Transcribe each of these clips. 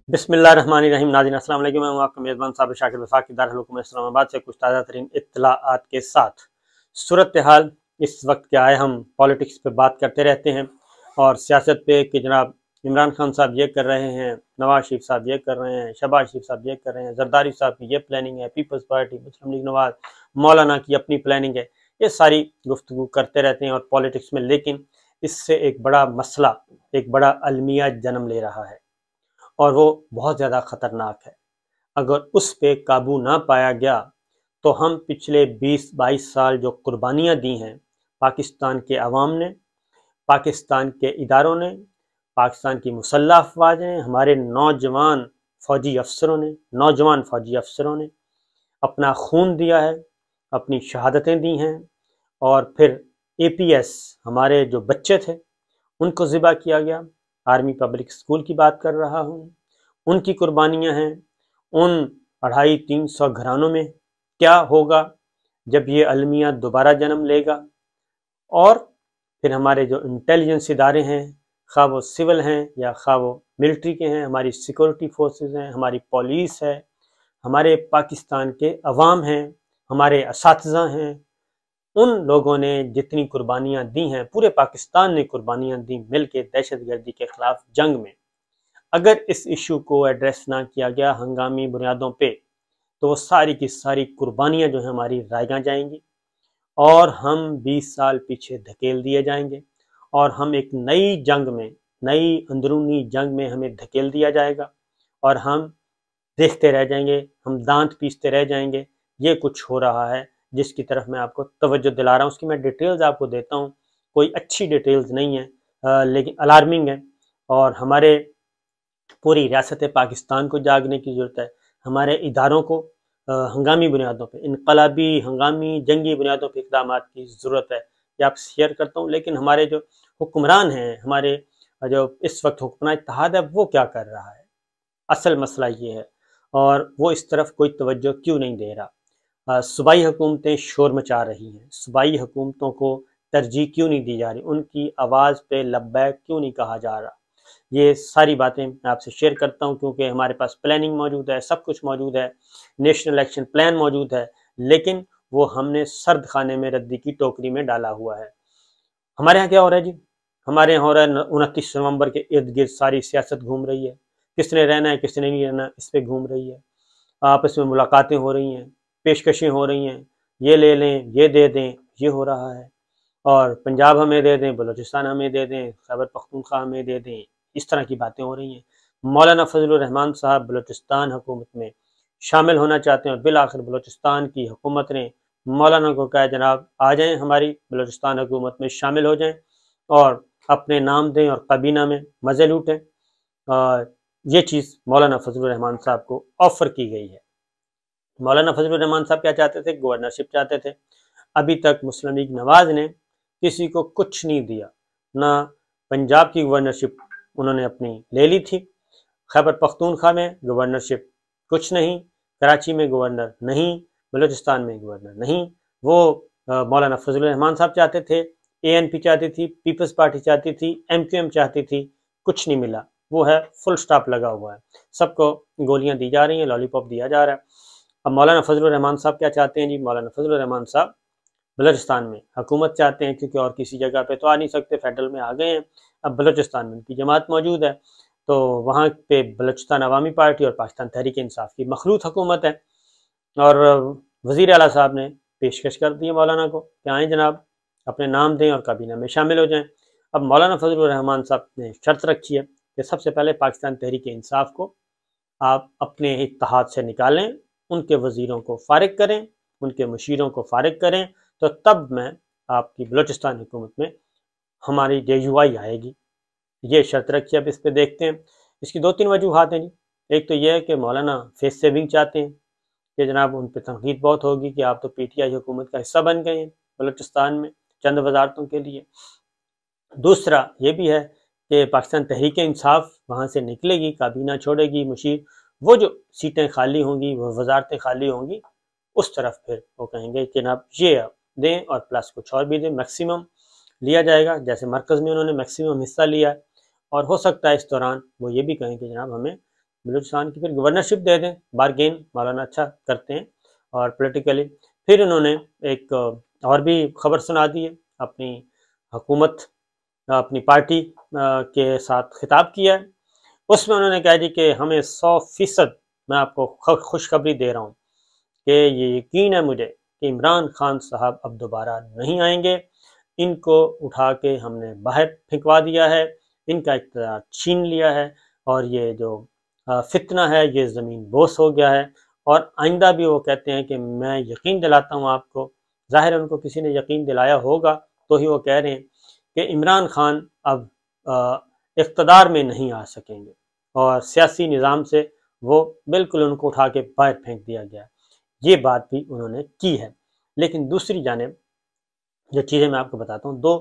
बिस्मिल्लाहिर्रहमानिर्रहीम। नाज़रीन अस्सलाम वालेकुम। मैं हूं आपका मेज़बान साबिर शाकिर वफाकी दारुल इस्लामाबाद से कुछ ताज़ा तरीन इत्तलाआत के साथ। सूरत हाल इस वक्त क्या है, हम पॉलिटिक्स पे बात करते रहते हैं और सियासत पे कि जनाब इमरान खान साहब ये कर रहे हैं, नवाज शरीफ साहब ये कर रहे हैं, शहबाज शरीफ साहब ये कर रहे हैं, जरदारी साहब की ये प्लानिंग है, पीपल्स पार्टी, मुस्लिम लीग नवाज, मौलाना की अपनी प्लानिंग है। ये सारी गुफ्तगू करते रहते हैं और पॉलिटिक्स में, लेकिन इससे एक बड़ा मसला, एक बड़ा अलमिया जन्म ले रहा है और वो बहुत ज़्यादा ख़तरनाक है। अगर उस पे काबू ना पाया गया तो हम पिछले 20-22 साल जो कुर्बानियाँ दी हैं पाकिस्तान के अवाम ने, पाकिस्तान के इदारों ने, पाकिस्तान की मुसल्लह अफवाज ने, हमारे नौजवान फ़ौजी अफसरों ने अपना खून दिया है, अपनी शहादतें दी हैं और फिर APS हमारे जो बच्चे थे उनको ज़िबा किया गया। आर्मी पब्लिक स्कूल की बात कर रहा हूँ, उनकी कुर्बानियाँ हैं। उन 250-300 घरानों में क्या होगा जब ये अलमिया दोबारा जन्म लेगा? और फिर हमारे जो इंटेलिजेंस इदारे हैं, खा वो सिविल हैं या खा वो मिलिट्री के हैं, हमारी सिक्योरिटी फोर्सेस हैं, हमारी पुलिस है, हमारे पाकिस्तान के अवाम हैं, हमारे असातिज़ा हैं, उन लोगों ने जितनी कुर्बानियाँ दी हैं, पूरे पाकिस्तान ने कुर्बानियाँ दी मिल के दहशतगर्दी के ख़िलाफ़ जंग में। अगर इस इशू को एड्रेस ना किया गया हंगामी बुनियादों पे तो वो सारी की सारी कुर्बानियाँ जो है हमारी रायगा जाएंगी और हम 20 साल पीछे धकेल दिए जाएंगे और हम एक नई जंग में, नई अंदरूनी जंग में हमें धकेल दिया जाएगा और हम देखते रह जाएंगे, हम दांत पीसते रह जाएंगे। ये कुछ हो रहा है जिसकी तरफ मैं आपको तवज्जो दिला रहा हूँ। उसकी मैं डिटेल्स आपको देता हूँ, कोई अच्छी डिटेल्स नहीं है लेकिन अलार्मिंग है और हमारे पूरी रियासत पाकिस्तान को जागने की ज़रूरत है। हमारे इदारों को हंगामी बुनियादों पे, इनकलाबी हंगामी जंगी बुनियादों पे इक़दामात की ज़रूरत है। ये आप शेयर करता हूँ। लेकिन हमारे जो हुक्मरान हैं, हमारे जो इस वक्त हुक्मरान इत्तेहाद है, वो क्या कर रहा है? असल मसला ये है और वो इस तरफ कोई तवज्जो क्यों नहीं दे रहा? सूबाई हुकूमतें शोर मचा रही हैं, सूबाई हुकूमतों को तरजीह क्यों नहीं दी जा रही? उनकी आवाज़ पे लब्बैक क्यों नहीं कहा जा रहा? ये सारी बातें मैं आपसे शेयर करता हूँ क्योंकि हमारे पास प्लानिंग मौजूद है, सब कुछ मौजूद है, नेशनल एक्शन प्लान मौजूद है, लेकिन वो हमने सर्द खाने में रद्दी की टोकरी में डाला हुआ है। हमारे यहाँ क्या हो रहा है जी? हमारे यहाँ हो रहा है 29 नवंबर के इर्द गिर्द सारी सियासत घूम रही है, किसने रहना है किसने नहीं रहना, इस पर घूम रही है। आपस में मुलाकातें हो रही हैं, पेशकशें हो रही हैं, ये ले लें, ये दे दें, ये हो रहा है। और पंजाब हमें दे दें, बलूचिस्तान हमें दे दें, खैबर पख्तूनख्वा हमें दे दें, इस तरह की बातें हो रही हैं। मौलाना फजलुर रहमान साहब बलूचिस्तान हुकूमत में शामिल होना चाहते हैं और बिल आखिर बलूचिस्तान की हुकूमत ने मौलाना को कहा, जनाब आ जाएं, हमारी बलूचिस्तान हुकूमत में शामिल हो जाएं और अपने नाम दें और काबीना में मज़े लूटें। ये चीज़ मौलाना फजलुर रहमान साहब को ऑफ़र की गई है। मौलाना फजलुर रहमान साहब क्या चाहते थे? गवर्नरशिप चाहते थे। अभी तक मुस्लिम लीग नवाज ने किसी को कुछ नहीं दिया, ना पंजाब की गवर्नरशिप उन्होंने अपनी ले ली थी, खैबर पख्तूनख्वा में गवर्नरशिप कुछ नहीं, कराची में गवर्नर नहीं, बलूचिस्तान में गवर्नर नहीं। वो मौलाना फजलुर रहमान साहब चाहते थे, ANP चाहती थी, पीपल्स पार्टी चाहती थी, MQM चाहती थी, कुछ नहीं मिला। वो है फुल स्टॉप लगा हुआ है, सबको गोलियां दी जा रही हैं, लॉलीपॉप दिया जा रहा है। अब मौलाना फजलुर रहमान साहब क्या चाहते हैं जी? मौलाना फजलुर रहमान साहब बलूचिस्तान में हुकूमत चाहते हैं क्योंकि और किसी जगह पे तो आ नहीं सकते, फेडरल में आ गए हैं। अब बलूचिस्तान में उनकी जमात मौजूद है तो वहाँ पे बलूचिस्तान अवामी पार्टी और पाकिस्तान तहरीक इंसाफ की मखलूत हुकूमत है और वज़ीर आला साहब ने पेशकश कर दी है मौलाना को कि आएँ जनाब, अपने नाम दें और काबीना में शामिल हो जाएँ। अब मौलाना फजलुर रहमान साहब ने शर्त रखी है कि सबसे पहले पाकिस्तान तहरीक इंसाफ को आप अपने इत्तेहाद से निकालें, उनके वज़ीरों को फ़ारिग करें, उनके मुशीरों को फ़ारिग करें, तो तब मैं आपकी बलूचिस्तान हुकूमत में हमारी JUI आएगी। ये शर्त रखी। अब इस पे देखते हैं, इसकी 2-3 वजूहात हैं जी। एक तो यह है कि मौलाना फेस सेविंग चाहते हैं कि जनाब उन पर तनकीद बहुत होगी कि आप तो PTI हुकूमत का हिस्सा बन गए हैं बलूचिस्तान में चंद वजारतों के लिए। दूसरा ये भी है कि पाकिस्तान तहरीक इंसाफ वहाँ से निकलेगी, काबीना छोड़ेगी, मुशीर, वो जो सीटें खाली होंगी, वो वजारतें खाली होंगी, उस तरफ फिर वो कहेंगे कि जनाब ये दें और प्लस कुछ और भी दें, मैक्सिमम लिया जाएगा। जैसे मरकज़ में उन्होंने मैक्सिमम हिस्सा लिया है और हो सकता है इस दौरान वो ये भी कहें कि जनाब हमें بلوچستان کی پھر گورنرشپ دے دیں، بارگین مولانا اچھا کرتے ہیں اور پولیٹیکلی۔ پھر انہوں نے ایک اور بھی خبر سنا دی ہے، اپنی حکومت اپنی پارٹی کے ساتھ خطاب کیا ہے، اس میں انہوں نے کہا جی کہ ہمیں 100% میں آپ کو خوشخبری دے رہا ہوں کہ یہ یقین ہے مجھے کہ عمران خان صاحب اب دوبارہ نہیں آئیں گے، ان کو اٹھا کے ہم نے باہر پھینکوا دیا ہے، ان کا اقتدار چھین لیا ہے، اور یہ جو فتنہ ہے یہ زمین بوس ہو گیا ہے۔ اور آئندہ بھی وہ کہتے ہیں کہ میں یقین دلاتا ہوں آپ کو، ظاہر ہے ان کو کسی نے یقین دلایا ہوگا تو ہی وہ کہہ رہے ہیں کہ عمران خان اب اقتدار میں نہیں آ سکیں گے، اور سیاسی نظام سے وہ بالکل ان کو اٹھا کے باہر پھینک دیا گیا۔ یہ بات بھی انہوں نے کی ہے۔ لیکن دوسری جانب جو چیزیں میں آپ کو بتاتا ہوں، دو،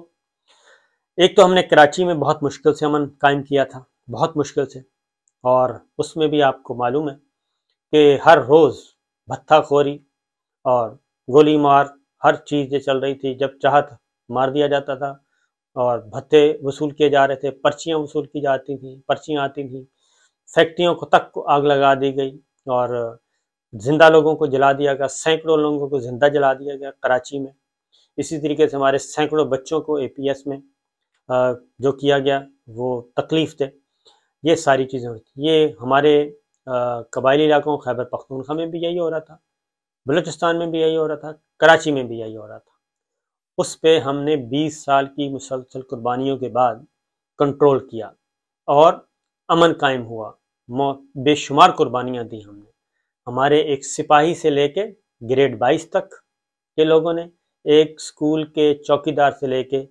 ایک تو ہم نے کراچی میں بہت مشکل سے امن قائم کیا تھا، بہت مشکل سے، اور اس میں بھی آپ کو معلوم ہے کہ ہر روز بھتہ خوری اور گولی مار ہر چیز یہ چل رہی تھی، جب چاہت مار دیا جاتا تھا، اور بھتے وصول کیے جا رہے تھے، پرچیاں وصول کی جاتی تھیں، پرچیاں آتی تھیں، فیکٹریوں کو تک کو آگ لگا دی گئی، اور زندہ لوگوں کو جلا دیا گیا، سینکڑوں لوگوں کو زندہ جلا دیا گیا کراچی میں۔ اسی طریقے سے ہمارے سینکڑوں بچوں کو اے پی ایس میں جو کیا گیا وہ تکلیف دے، یہ ساری چیزیں ہوتی، یہ ہمارے قبائلی علاقوں خیبر پختونخوا میں بھی یہی ہو رہا تھا، بلوچستان میں بھی یہی ہو رہا تھا، کراچی میں بھی یہی ہو رہا تھا۔ اس پہ ہم نے 20 سال کی مسلسل قربانیوں کے بعد کنٹرول کیا اور امن قائم ہوا، بے شمار قربانیاں دی ہم نے، ہمارے ایک سپاہی سے لے کے گریڈ 22 تک کے لوگوں نے، ایک سکول کے چوکیدار سے لے کے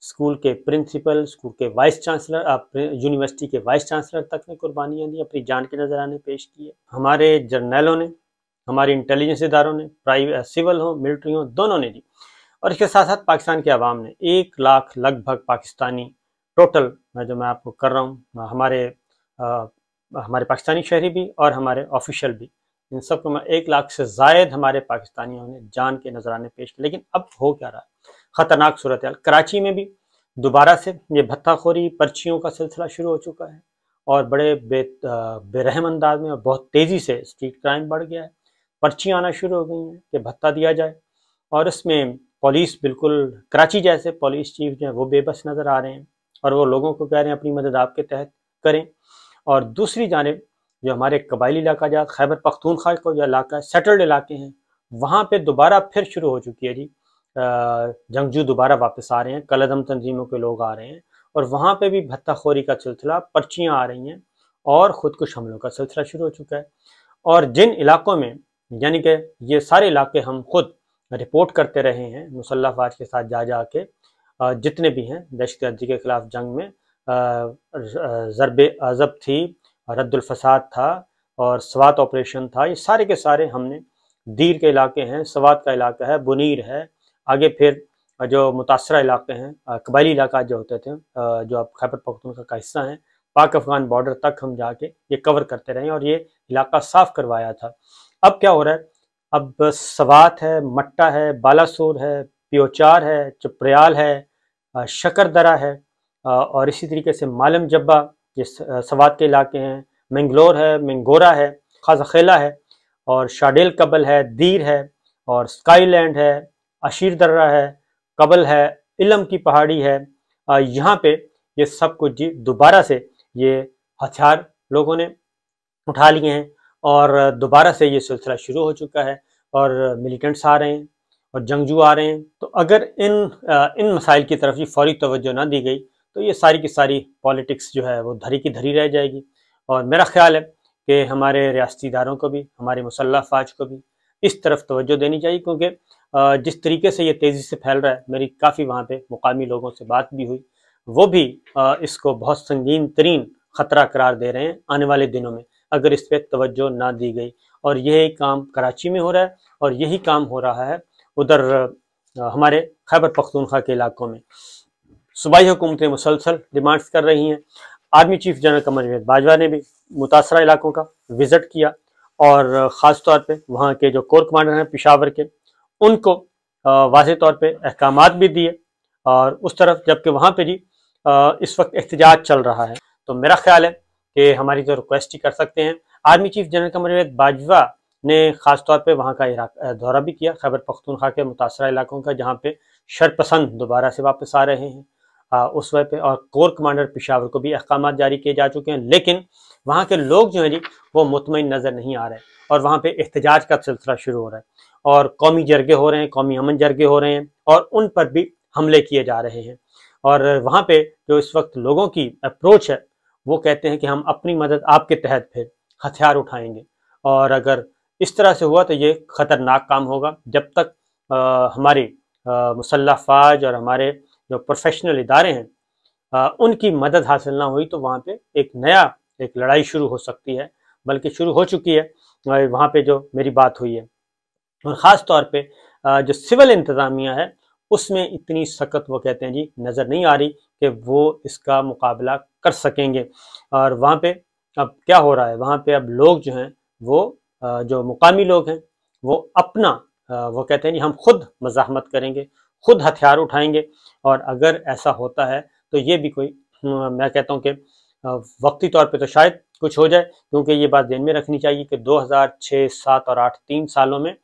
سکول کے پرنسپل، سکول کے وائس چانسلر، یونیورسٹی کے وائس چانسلر تک نے قربانیاں دی، اپنی جان کے نذرانے پیش کیے۔ ہمارے جرنیلوں نے، ہمارے انٹیلیجنس اداروں نے، سول ہوں ملٹری ہوں، دونوں نے دی، اور اس کے ساتھ ساتھ پاکستان کے عوام نے 1 لاکھ لگ بھگ پاکستانی ٹوٹل میں آپ کو کر رہا ہوں، ہمارے پاکستانی شہری بھی اور ہمارے آفیشیل بھی، ان سب کو 1 لاکھ سے زائد ہمارے پاکستانیوں نے جان کے نذرانے پیش کیے۔ لیکن اب ہو کیا رہا ہے؟ خطرناک صورتحال کراچی میں بھی دوبارہ سے یہ بھتہ خوری، پرچیوں کا سلسلہ شروع ہو چکا ہے، اور بڑے بے رحم انداز میں اور بہت تیزی سے اسٹریٹ کرائم بڑھ گیا ہے، پرچیاں آنا شروع ہو گئی ہیں کہ بھتہ دیا جائے، اور اس میں پولیس بالکل کراچی جیسے پولیس چیف جو ہیں وہ بے بس نظر آ رہے ہیں، اور وہ لوگوں کو کہہ رہے ہیں اپنی مدد آپ کے تحت کریں۔ اور دوسری جانب جو ہمارے قبائلی علاقہ جات خیبر پختونخوا کو جو علاقہ ہے، سیٹلڈ علاقے ہیں، وہاں پہ دوبارہ پھر شروع ہو چکی ہے جی، جنگجو دوبارہ واپس آ رہے ہیں، کالعدم تنظیموں کے لوگ آ رہے ہیں، اور وہاں پہ بھی بھتہ خوری کا سلسلہ، پرچیاں آ رہی ہیں، اور خودکش حملوں کا سلسلہ شروع ہو چکا ہے۔ اور جن علاقوں میں، یعنی کہ یہ سارے علاقے ہم خود رپورٹ کرتے رہے ہیں مسلح افواج کے ساتھ جا کے، جتنے بھی ہیں دہشت گردی کے خلاف جنگ میں، ضرب عضب تھی، رد الفساد تھا، اور سوات آپریشن تھا، یہ سارے کے سارے ہم نے، دیر کے علاقے ہیں، سوات کا علاقہ ہے، بنیر ہے، آگے پھر جو متاثرہ علاقے ہیں، قبائلی علاقہ جو ہوتے تھے، جو اب خیبر پختونخوا کا حصہ ہیں، پاک افغان بارڈر تک ہم جا کے یہ کور کرتے رہے ہیں، اور یہ علاقہ صاف کروایا تھا۔ اب کیا ہو رہا ہے؟ اب سوات ہے، مٹا ہے، بالاسور ہے، پیوچار ہے، چپریال ہے، شکر درہ ہے، اور اسی طریقے سے مالم جبہ یہ سوات کے علاقے ہیں، منگلور ہے، منگورا ہے، خازخیلہ ہے، اور شاڈیل قبل ہے، دیر ہے، اور سکائی لینڈ ہے، عشیر درہ ہے، قبل ہے، علم کی پہاڑی ہے، یہاں پہ یہ سب کچھ جی دوبارہ سے یہ ہتھیار لوگوں نے اٹھا لیے ہیں، اور دوبارہ سے یہ سلسلہ شروع ہو چکا ہے، اور ملیٹنٹس آ رہے ہیں اور جنگجو آ رہے ہیں۔ تو اگر ان مسائل کی طرف یہ فوری توجہ نہ دی گئی تو یہ ساری کی ساری پالیٹکس جو ہے وہ دھری کی دھری رہ جائے گی، اور میرا خیال ہے کہ ہمارے ریاستی اداروں کو بھی، ہمارے مسلح افواج کو بھی اس طرف توجہ دینی چاہیے، کیونکہ جس طریقے سے یہ تیزی سے پھیل رہا ہے، میری کافی وہاں پہ مقامی لوگوں سے بات بھی ہوئی، وہ بھی اس کو بہت سنگین ترین خطرہ قرار دے رہے ہیں آنے والے دنوں میں اگر اس پہ توجہ نہ دی گئی۔ اور یہی کام کراچی میں ہو رہا ہے، اور یہی کام ہو رہا ہے ادھر ہمارے خیبر پختونخوا کے علاقوں میں۔ صوبائی حکومتیں مسلسل ڈیمانڈز کر رہی ہیں، army chief general Qamar Javed Bajwa نے بھی متاثرہ علاقوں کا وزٹ کیا، اور خاص طور پہ وہاں کے جو کور کمانڈر ہیں پشاور کے، ان کو واضح طور پہ احکامات بھی دیے، اور اس طرف جبکہ وہاں پہ جی اس وقت احتجاج چل رہا ہے، تو میرا خیال ہے کہ ہماری جو ریکویسٹ ہی کر سکتے ہیں आर्मी चीफ जनरल कमर बाजवा ने ख़ास तौर पे वहाँ का दौरा भी किया, खैबर पख्तूनख्वा के मुतासरा इलाकों का, जहाँ पे शरपसंद दोबारा से वापस आ रहे हैं उस वजह पे, और कोर कमांडर पेशावर को भी अहकाम जारी किए जा चुके हैं। लेकिन वहाँ के लोग जो हैं जी वो मुतमईन नज़र नहीं आ रहे और वहाँ पे एहतजाज का सिलसिला शुरू हो रहा है और कौमी जरगे हो रहे हैं, कौमी अमन जरगे हो रहे हैं और उन पर भी हमले किए जा रहे हैं। और वहाँ पे जो इस वक्त लोगों की अप्रोच है वो कहते हैं कि हम अपनी मदद आपके तहत फिर हथियार उठाएंगे, और अगर इस तरह से हुआ तो ये ख़तरनाक काम होगा। जब तक हमारी मुसल्लह फ़ौज और हमारे जो प्रोफेशनल इदारे हैं उनकी मदद हासिल ना हुई तो वहाँ पे एक लड़ाई शुरू हो सकती है, बल्कि शुरू हो चुकी है वहाँ पे जो मेरी बात हुई है। और ख़ास तौर पे जो सिविल इंतज़ामिया है उसमें इतनी सख्त वो कहते हैं जी नज़र नहीं आ रही कि वो इसका मुकाबला कर सकेंगे। और वहाँ पे अब क्या हो रहा है, वहाँ पे अब लोग जो हैं वो जो मुकामी लोग हैं वो अपना वो कहते हैं जी हम खुद मज़ाहमत करेंगे, खुद हथियार उठाएंगे। और अगर ऐसा होता है तो ये भी कोई मैं कहता हूँ कि वक्ती तौर पे तो शायद कुछ हो जाए, क्योंकि ये बात ध्यान में रखनी चाहिए कि 2006, 7 और 8 3 सालों में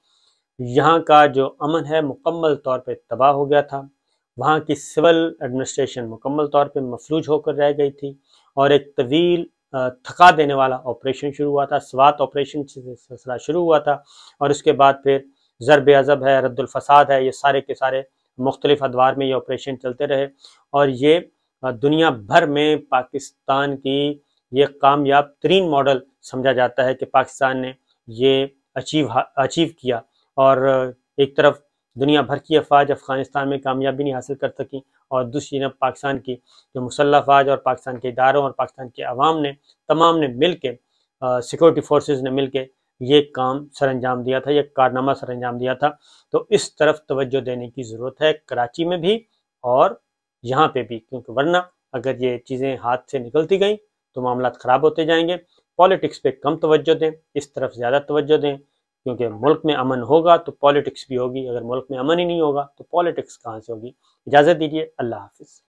यहाँ का जो अमन है मुकम्मल तौर पे तबाह हो गया था। वहाँ की सिविल एडमिनिस्ट्रेशन मुकम्मल तौर पे मफलूज होकर रह गई थी और एक तवील थका देने वाला ऑपरेशन शुरू हुआ था, स्वात ऑपरेशन से सिलसिला शुरू हुआ था। और उसके बाद फिर ज़रब अज़ब है, रद्दुल फसाद है, ये सारे के सारे मुख्तलिफ अदवार में ये ऑपरेशन चलते रहे और ये दुनिया भर में पाकिस्तान की ये कामयाब तरीन मॉडल समझा जाता है कि पाकिस्तान ने ये अचीव किया। और एक तरफ दुनिया भर की अफवाज अफ़गानिस्तान में कामयाबी नहीं हासिल कर सकी और दूसरी तरफ पाकिस्तान की जो मुसल्लह अफवाज और पाकिस्तान के इदारों और पाकिस्तान के अवाम ने तमाम ने मिल के सिक्योरिटी फोर्सेस ने मिल के ये काम सर अंजाम दिया था, ये कारनामा सर अंजाम दिया था। तो इस तरफ तवज्जो देने की ज़रूरत है, कराची में भी और यहाँ पे भी, क्योंकि वरना अगर ये चीज़ें हाथ से निकलती गई तो मामला ख़राब होते जाएंगे। पॉलिटिक्स पे कम तवज्जो दें, इस तरफ ज़्यादा तवज्जो दें, क्योंकि मुल्क में अमन होगा तो पॉलिटिक्स भी होगी, अगर मुल्क में अमन ही नहीं होगा तो पॉलिटिक्स कहाँ से होगी। इजाज़त दीजिए, अल्लाह हाफ़िज़।